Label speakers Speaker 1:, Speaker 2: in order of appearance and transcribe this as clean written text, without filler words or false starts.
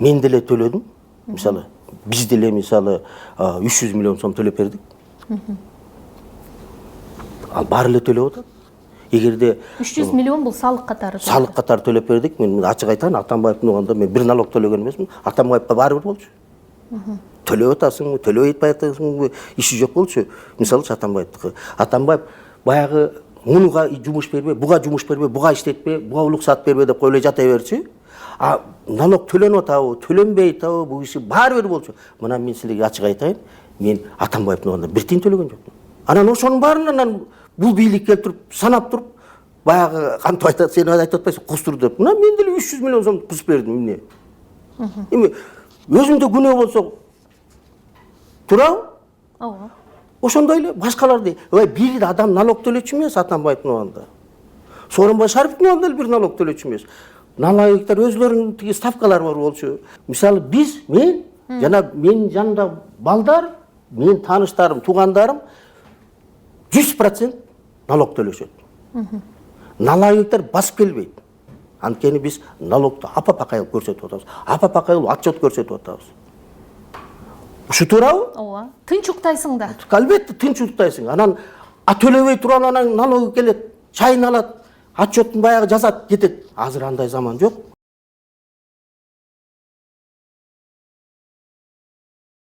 Speaker 1: мен деле төлөдүм. Мисалы, биз деле мисалы 300 миллион сом төлөп бердик. Ал баары эле төлөп атат. Эгерде
Speaker 2: 300 миллион бул салык катары.
Speaker 1: салык катары төлөп бердик. Мен ачык айтайын, Атамбаевдин уганда мен бир налог төлөгөн эмесмин. Атамбаевга баары бир болчу. Төлөп атасыңбы, төлөп атпай атасыңбы, иши жок болчу. Мисалы Атамбаевдыкы. Атамбаев баягы мунуга жумуш бербе, буга жумуш бербе, буга иштетпе, буга уруксат бербе деп койлой жата берчү. А налог төлөнүп атабы, төлөнбөй атабы, бул иши баары бир болчу. Мына мен силерге ачык айтайын, мен Атамбаевдин уганда бир тиын төлөгөн жокмун. Анан ошонун баарынан бул бийлик келтирип, санап туруп, баягы кантип айтат, сен айтып атпайсың, кустур деп. Мына мен деле 300 миллион сом кусуп бердим эмне. Эми өзүндө күнөө болсо турабы?
Speaker 2: Ооба.
Speaker 1: Ошондой эле башкаларды, бир адам налог төлөчү эмес Атамбаевдин уганда. Сооронбай Шариповдун уганда бир налог төлөчү эмес. Налогтор өзлөрүнүн тиги ставкалары бар болчу. Мисалы мен жана менин жанымда балдар, менин тааныштарым, туугандарым 100% налог төлөшөт. Налогтор басып келбейт. Анткени биз налогду апа-пакай көрсөтүп атабыз. Апа-пакай отчет көрсөтүп атабыз. Ушу туурабы?
Speaker 2: Ооба. Тынч уктайсың да.
Speaker 1: Албетте тынч уктайсың. Анан төлөбөй туруп анан налог келет, чайын алат, отчеттун баягы жазат, кетет. Азыр андай заман жок.